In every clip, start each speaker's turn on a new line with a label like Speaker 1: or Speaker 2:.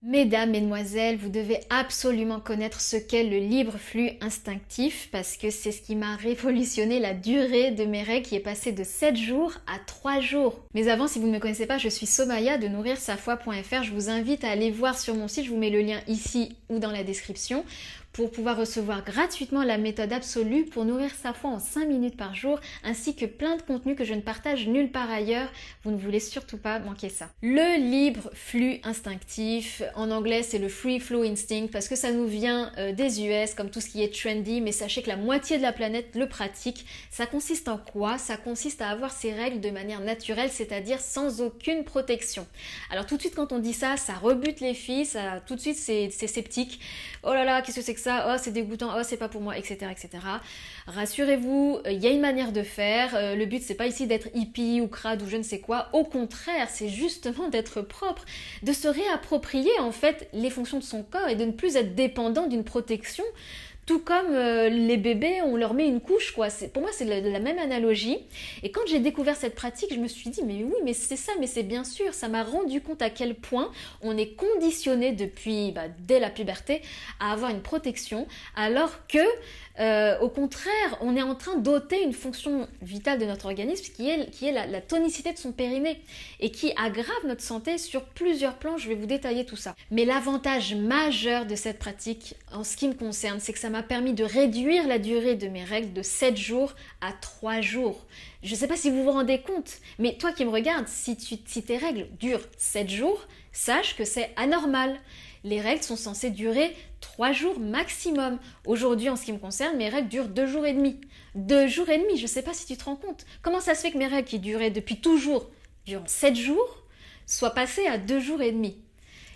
Speaker 1: Mesdames, mesdemoiselles, vous devez absolument connaître ce qu'est le libre flux instinctif parce que c'est ce qui m'a révolutionné la durée de mes règles qui est passée de 7 jours à 3 jours. Mais avant, si vous ne me connaissez pas, je suis Somaya de nourrirsafoi.fr. Je vous invite à aller voir sur mon site, je vous mets le lien ici ou dans la description pour pouvoir recevoir gratuitement la méthode absolue pour nourrir sa foi en 5 minutes par jour, ainsi que plein de contenus que je ne partage nulle part ailleurs. Vous ne voulez surtout pas manquer ça. Le libre flux instinctif, en anglais c'est le free flow instinct, parce que ça nous vient des US, comme tout ce qui est trendy, mais sachez que la moitié de la planète le pratique. Ça consiste en quoi? Ça consiste à avoir ses règles de manière naturelle, c'est-à-dire sans aucune protection. Alors tout de suite quand on dit ça, ça rebute les filles, ça, tout de suite c'est sceptique. Oh là là, qu'est-ce que c'est que ça? Oh c'est dégoûtant, oh c'est pas pour moi, etc. etc. Rassurez-vous, il y a une manière de faire, le but c'est pas ici d'être hippie ou crade ou je ne sais quoi, au contraire c'est justement d'être propre, de se réapproprier en fait les fonctions de son corps et de ne plus être dépendant d'une protection. Tout comme les bébés, on leur met une couche, quoi. Pour moi, c'est la même analogie. Et quand j'ai découvert cette pratique, je me suis dit, mais oui, mais c'est ça, mais c'est bien sûr. Ça m'a rendu compte à quel point on est conditionné depuis, dès la puberté, à avoir une protection, alors que, au contraire, on est en train d'ôter une fonction vitale de notre organisme qui est la tonicité de son périnée et qui aggrave notre santé sur plusieurs plans. Je vais vous détailler tout ça. Mais l'avantage majeur de cette pratique, en ce qui me concerne, c'est que ça m'a permis de réduire la durée de mes règles de 7 jours à 3 jours. Je ne sais pas si vous vous rendez compte, mais toi qui me regardes, si tes règles durent 7 jours, sache que c'est anormal. Les règles sont censées durer 3 jours maximum. Aujourd'hui, en ce qui me concerne, mes règles durent 2 jours et demi. 2 jours et demi, je ne sais pas si tu te rends compte. Comment ça se fait que mes règles qui duraient depuis toujours, durant 7 jours, soient passées à 2 jours et demi?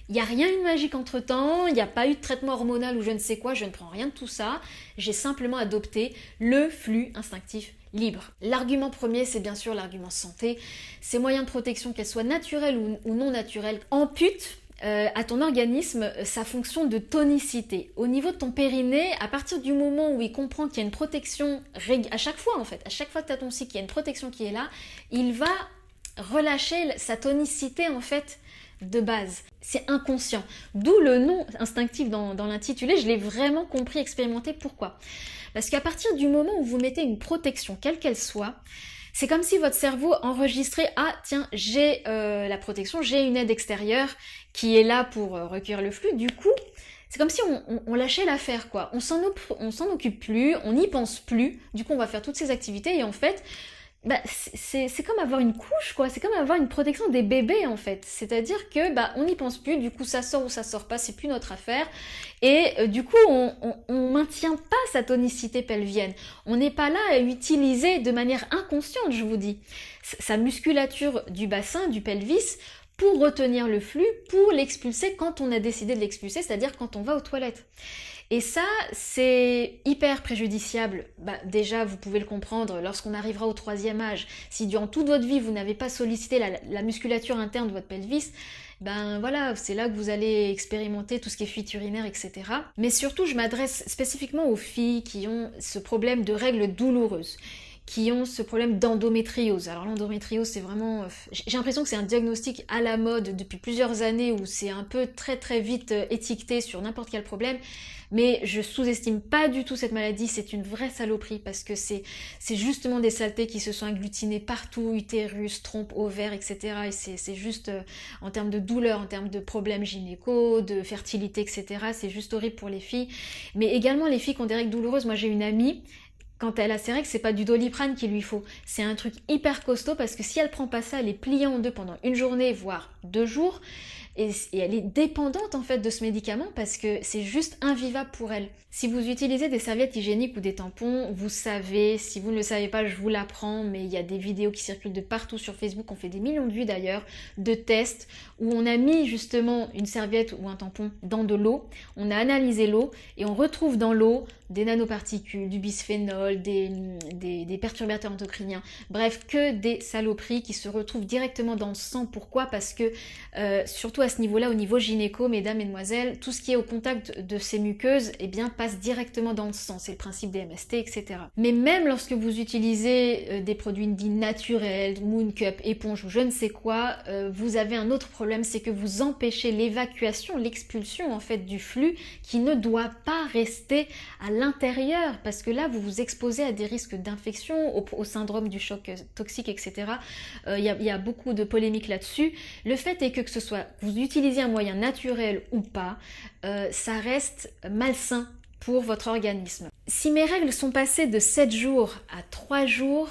Speaker 1: Il n'y a rien eu de magique entre temps, il n'y a pas eu de traitement hormonal ou je ne sais quoi, je ne prends rien de tout ça. J'ai simplement adopté le flux instinctif libre. L'argument premier, c'est bien sûr l'argument santé. Ces moyens de protection, qu'elles soient naturels ou non naturels, amputent à ton organisme sa fonction de tonicité. Au niveau de ton périnée, à partir du moment où il comprend qu'il y a une protection, à chaque fois en fait, à chaque fois que tu as ton cycle, qu'il y a une protection qui est là, il va relâcher sa tonicité en fait de base. C'est inconscient. D'où le nom instinctif dans l'intitulé, je l'ai vraiment compris, expérimenté. Pourquoi? Parce qu'à partir du moment où vous mettez une protection, quelle qu'elle soit, c'est comme si votre cerveau enregistrait « Ah tiens, j'ai la protection, j'ai une aide extérieure qui est là pour recueillir le flux. » Du coup, c'est comme si on lâchait l'affaire, quoi. On s'en occupe plus, on n'y pense plus. Du coup, on va faire toutes ces activités et en fait, c'est comme avoir une couche, quoi. C'est comme avoir une protection des bébés, en fait. C'est-à-dire que on n'y pense plus, du coup ça sort ou ça sort pas, c'est plus notre affaire. Et du coup, on maintient pas sa tonicité pelvienne. On n'est pas là à utiliser de manière inconsciente, je vous dis, sa musculature du bassin, du pelvis, pour retenir le flux, pour l'expulser quand on a décidé de l'expulser, c'est-à-dire quand on va aux toilettes. Et ça, c'est hyper préjudiciable. Déjà, vous pouvez le comprendre lorsqu'on arrivera au 3e âge. Si durant toute votre vie, vous n'avez pas sollicité la musculature interne de votre pelvis, voilà, c'est là que vous allez expérimenter tout ce qui est fuite urinaire, etc. Mais surtout, je m'adresse spécifiquement aux filles qui ont ce problème de règles douloureuses, qui ont ce problème d'endométriose. Alors l'endométriose, c'est vraiment... J'ai l'impression que c'est un diagnostic à la mode depuis plusieurs années où c'est un peu très très vite étiqueté sur n'importe quel problème. Mais je sous-estime pas du tout cette maladie, c'est une vraie saloperie parce que c'est justement des saletés qui se sont agglutinées partout, utérus, trompe, ovaire, etc. Et c'est juste, en termes de douleur, en termes de problèmes gynéco, de fertilité, etc. C'est juste horrible pour les filles. Mais également les filles qui ont des règles douloureuses. Moi j'ai une amie, quand elle a ses règles, c'est pas du Doliprane qu'il lui faut. C'est un truc hyper costaud parce que si elle prend pas ça, elle est pliée en deux pendant une journée, voire 2 jours. Et elle est dépendante en fait de ce médicament parce que c'est juste invivable pour elle. Si vous utilisez des serviettes hygiéniques ou des tampons, vous savez, si vous ne le savez pas, je vous l'apprends, mais il y a des vidéos qui circulent de partout sur Facebook, on fait des millions de vues d'ailleurs, de tests où on a mis justement une serviette ou un tampon dans de l'eau, on a analysé l'eau et on retrouve dans l'eau des nanoparticules, du bisphénol, des perturbateurs endocriniens, bref, que des saloperies qui se retrouvent directement dans le sang. Pourquoi? Parce que, surtout à ce niveau-là, au niveau gynéco, mesdames, mesdemoiselles, tout ce qui est au contact de ces muqueuses, eh bien, passe directement dans le sang. C'est le principe des MST, etc. Mais même lorsque vous utilisez des produits dits naturels, Moon Cup, éponge ou je ne sais quoi, vous avez un autre problème, c'est que vous empêchez l'évacuation, l'expulsion en fait du flux qui ne doit pas rester à l'intérieur, parce que là, vous vous exposez à des risques d'infection, au syndrome du choc toxique, etc. Il y a beaucoup de polémiques là-dessus. Le fait est que ce soit vous utilisez un moyen naturel ou pas, ça reste malsain pour votre organisme. Si mes règles sont passées de 7 jours à 3 jours,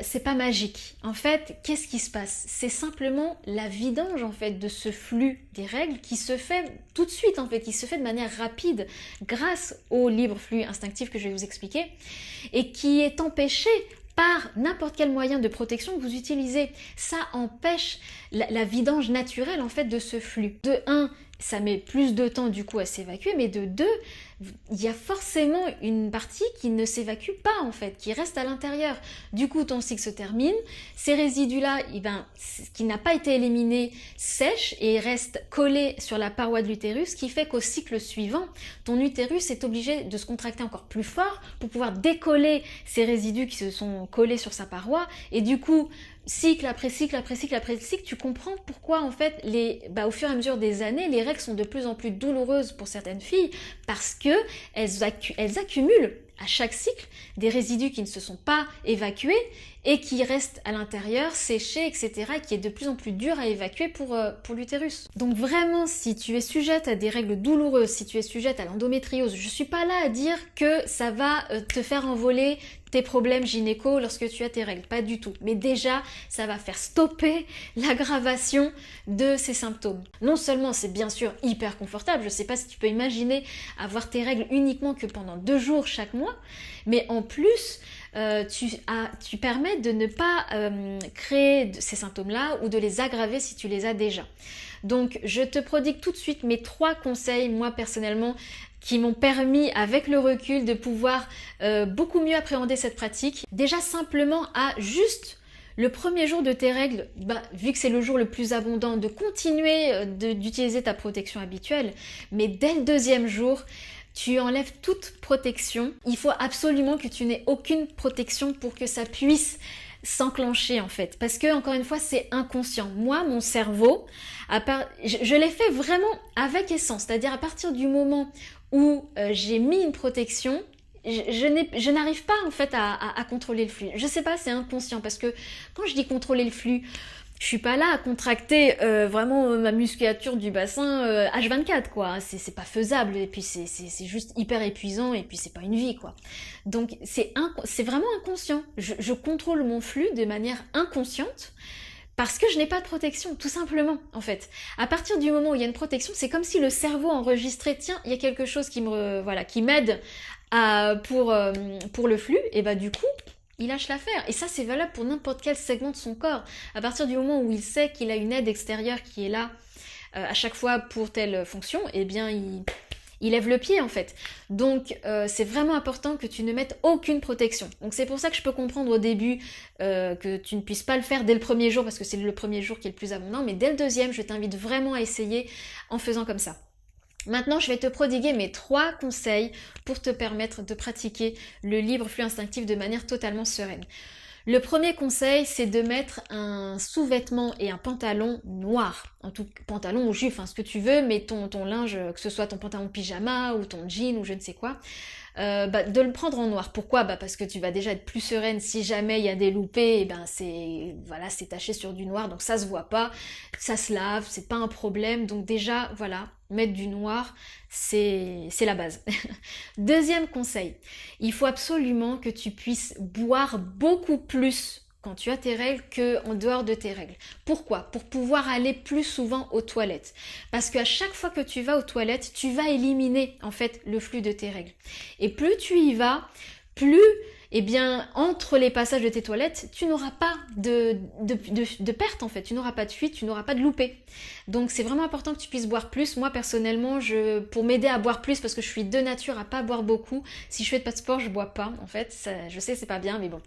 Speaker 1: c'est pas magique. En fait, qu'est-ce qui se passe? C'est simplement la vidange en fait de ce flux des règles qui se fait tout de suite en fait, qui se fait de manière rapide grâce au libre flux instinctif que je vais vous expliquer et qui est empêché par n'importe quel moyen de protection que vous utilisez. Ça empêche la vidange naturelle en fait de ce flux. De 1, ça met plus de temps du coup à s'évacuer, mais de 2, il y a forcément une partie qui ne s'évacue pas en fait, qui reste à l'intérieur. Du coup, ton cycle se termine, ces résidus-là, ce qui n'a pas été éliminé, sèchent et restent collés sur la paroi de l'utérus, ce qui fait qu'au cycle suivant, ton utérus est obligé de se contracter encore plus fort pour pouvoir décoller ces résidus qui se sont collés sur sa paroi, et du coup, cycle après cycle après cycle après cycle, tu comprends pourquoi en fait au fur et à mesure des années, les règles sont de plus en plus douloureuses pour certaines filles parce que elles accumulent à chaque cycle des résidus qui ne se sont pas évacués et qui restent à l'intérieur, séchés, etc. et qui est de plus en plus dur à évacuer pour l'utérus. Donc vraiment, si tu es sujette à des règles douloureuses, si tu es sujette à l'endométriose, je suis pas là à dire que ça va te faire envoler tes problèmes gynéco lorsque tu as tes règles, pas du tout. Mais déjà, ça va faire stopper l'aggravation de ces symptômes. Non seulement c'est bien sûr hyper confortable, je sais pas si tu peux imaginer avoir tes règles uniquement que pendant 2 jours chaque mois, mais en plus, tu permets de ne pas créer ces symptômes-là ou de les aggraver si tu les as déjà. Donc, je te prodigue tout de suite mes 3 conseils, moi personnellement, qui m'ont permis, avec le recul, de pouvoir beaucoup mieux appréhender cette pratique. Déjà, simplement à juste le premier jour de tes règles, vu que c'est le jour le plus abondant, de continuer d'utiliser ta protection habituelle, mais dès le 2e jour, tu enlèves toute protection. Il faut absolument que tu n'aies aucune protection pour que ça puisse s'enclencher en fait. Parce que, encore une fois, c'est inconscient. Moi, mon cerveau, je l'ai fait vraiment avec essence. C'est-à-dire à partir du moment où j'ai mis une protection, je n'arrive pas en fait à contrôler le flux. Je sais pas, c'est inconscient. Parce que quand je dis contrôler le flux, je suis pas là à contracter vraiment ma musculature du bassin H24 quoi, c'est pas faisable et puis c'est juste hyper épuisant et puis c'est pas une vie quoi. Donc c'est vraiment inconscient. Je contrôle mon flux de manière inconsciente parce que je n'ai pas de protection, tout simplement en fait. À partir du moment où il y a une protection, c'est comme si le cerveau enregistrait, tiens, il y a quelque chose qui m'aide pour le flux, et du coup, il lâche l'affaire. Et ça, c'est valable pour n'importe quel segment de son corps. À partir du moment où il sait qu'il a une aide extérieure qui est là à chaque fois pour telle fonction, eh bien, il lève le pied en fait. Donc, c'est vraiment important que tu ne mettes aucune protection. Donc, c'est pour ça que je peux comprendre au début que tu ne puisses pas le faire dès le 1er jour, parce que c'est le 1er jour qui est le plus abondant, mais dès le 2e, je t'invite vraiment à essayer en faisant comme ça. Maintenant, je vais te prodiguer mes 3 conseils pour te permettre de pratiquer le libre flux instinctif de manière totalement sereine. Le premier conseil, c'est de mettre un sous-vêtement et un pantalon noir. En tout pantalon ou jupe, ce que tu veux, mais ton linge, que ce soit ton pantalon de pyjama ou ton jean ou je ne sais quoi, de le prendre en noir. Pourquoi ? Parce que tu vas déjà être plus sereine si jamais il y a des loupés, c'est taché sur du noir, donc ça se voit pas, ça se lave, c'est pas un problème, donc déjà, mettre du noir, c'est la base. Deuxième conseil, il faut absolument que tu puisses boire beaucoup plus quand tu as tes règles qu'en dehors de tes règles. Pourquoi ? Pour pouvoir aller plus souvent aux toilettes. Parce qu'à chaque fois que tu vas aux toilettes, tu vas éliminer en fait le flux de tes règles. Et plus tu y vas, plus eh bien, entre les passages de tes toilettes, tu n'auras pas de perte en fait, tu n'auras pas de fuite, tu n'auras pas de loupé. Donc c'est vraiment important que tu puisses boire plus. Moi personnellement, pour m'aider à boire plus, parce que je suis de nature à pas boire beaucoup, si je fais pas de sport, je bois pas en fait. Je sais, c'est pas bien, mais bon.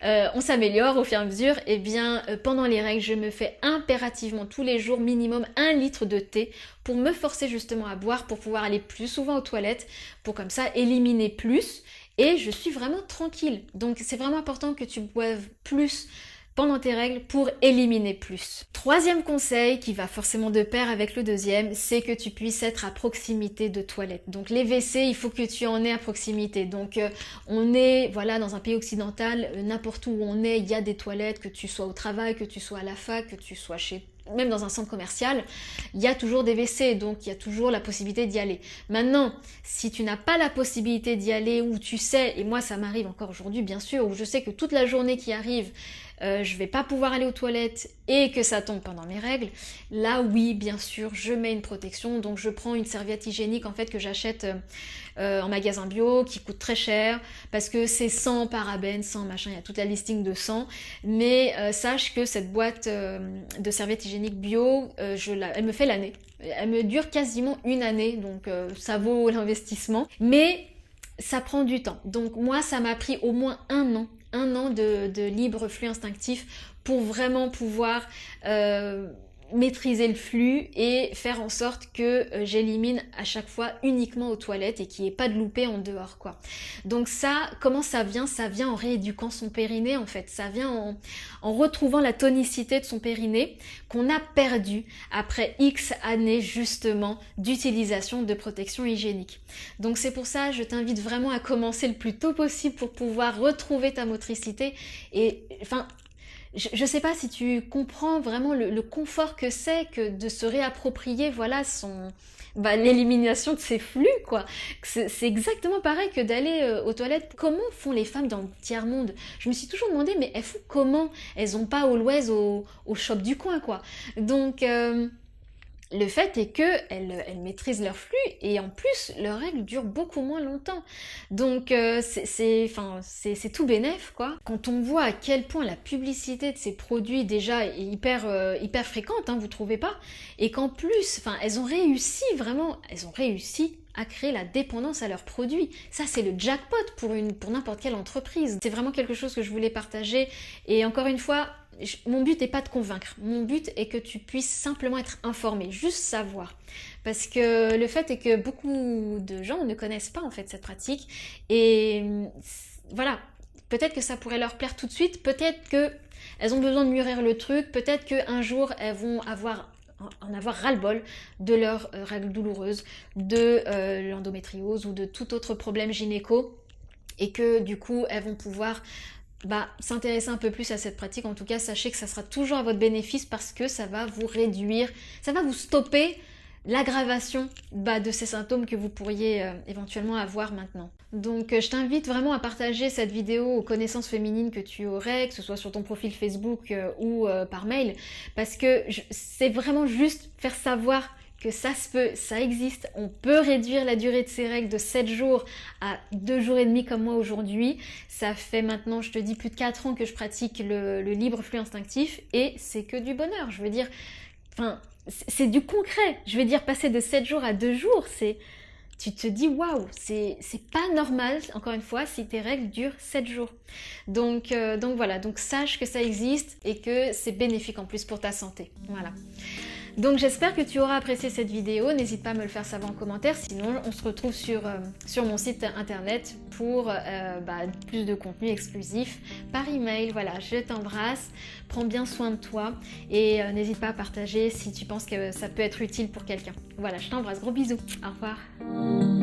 Speaker 1: On s'améliore au fur et à mesure. Eh bien, pendant les règles, je me fais impérativement tous les jours minimum 1 litre de thé pour me forcer justement à boire, pour pouvoir aller plus souvent aux toilettes, pour comme ça éliminer plus. Et je suis vraiment tranquille. Donc c'est vraiment important que tu boives plus pendant tes règles pour éliminer plus. Troisième conseil qui va forcément de pair avec le deuxième, c'est que tu puisses être à proximité de toilettes. Donc les WC, il faut que tu en aies à proximité. Donc on est voilà dans un pays occidental, n'importe où on est, il y a des toilettes, que tu sois au travail, que tu sois à la fac, que tu sois même dans un centre commercial, il y a toujours des WC, donc il y a toujours la possibilité d'y aller. Maintenant, si tu n'as pas la possibilité d'y aller, ou tu sais, et moi ça m'arrive encore aujourd'hui bien sûr, où je sais que toute la journée qui arrive, je vais pas pouvoir aller aux toilettes et que ça tombe pendant mes règles, là oui, bien sûr, je mets une protection, donc je prends une serviette hygiénique en fait que j'achète en magasin bio, qui coûte très cher, parce que c'est sans parabènes, sans machin, il y a toute la listing de 100, mais sache que cette boîte de serviettes hygiéniques bio, elle me fait l'année. Elle me dure quasiment 1 année, donc ça vaut l'investissement, mais ça prend du temps. Donc moi, ça m'a pris au moins 1 an. 1 an de libre flux instinctif pour vraiment pouvoir maîtriser le flux et faire en sorte que j'élimine à chaque fois uniquement aux toilettes et qu'il n'y ait pas de loupé en dehors quoi. Donc ça, comment ça vient? Ça vient en rééduquant son périnée en fait, ça vient en retrouvant la tonicité de son périnée qu'on a perdu après X années justement d'utilisation de protection hygiénique. Donc c'est pour ça, je t'invite vraiment à commencer le plus tôt possible pour pouvoir retrouver ta motricité et enfin je sais pas si tu comprends vraiment le confort que c'est que de se réapproprier voilà l'élimination de ces flux quoi. C'est exactement pareil que d'aller aux toilettes. Comment font les femmes dans le tiers-monde? Je me suis toujours demandé mais elles font comment? Elles ont pas Always au shop du coin quoi. Donc le fait est que elles maîtrisent leur flux et en plus leurs règles durent beaucoup moins longtemps. Donc c'est tout bénef quoi. Quand on voit à quel point la publicité de ces produits déjà est hyper fréquente, hein, vous trouvez pas? Et qu'en plus, elles ont réussi à créer la dépendance à leurs produits. Ça, c'est le jackpot pour n'importe quelle entreprise. C'est vraiment quelque chose que je voulais partager. Et encore une fois, mon but n'est pas de convaincre. Mon but est que tu puisses simplement être informé, juste savoir. Parce que le fait est que beaucoup de gens ne connaissent pas en fait cette pratique. Et voilà, peut-être que ça pourrait leur plaire tout de suite. Peut-être qu'elles ont besoin de mûrir le truc. Peut-être qu'un jour, elles vont en avoir ras-le-bol de leurs règles douloureuses, de l'endométriose ou de tout autre problème gynéco et que du coup elles vont pouvoir s'intéresser un peu plus à cette pratique. En tout cas, sachez que ça sera toujours à votre bénéfice parce que ça va vous réduire, ça va vous stopper l'aggravation de ces symptômes que vous pourriez éventuellement avoir maintenant. Donc je t'invite vraiment à partager cette vidéo aux connaissances féminines que tu aurais, que ce soit sur ton profil Facebook ou par mail, parce que c'est vraiment juste faire savoir que ça se peut, ça existe, on peut réduire la durée de ces règles de 7 jours à 2 jours et demi comme moi aujourd'hui. Ça fait maintenant, je te dis, plus de 4 ans que je pratique le libre flux instinctif et c'est que du bonheur. Je veux dire, c'est du concret. Je veux dire, passer de 7 jours à 2 jours, tu te dis waouh, c'est pas normal, encore une fois, si tes règles durent 7 jours. Donc voilà, donc sache que ça existe et que c'est bénéfique en plus pour ta santé. Voilà. Donc j'espère que tu auras apprécié cette vidéo, n'hésite pas à me le faire savoir en commentaire, sinon on se retrouve sur mon site internet pour plus de contenu exclusif par email. Voilà, je t'embrasse, prends bien soin de toi et n'hésite pas à partager si tu penses que ça peut être utile pour quelqu'un. Voilà, je t'embrasse, gros bisous, au revoir.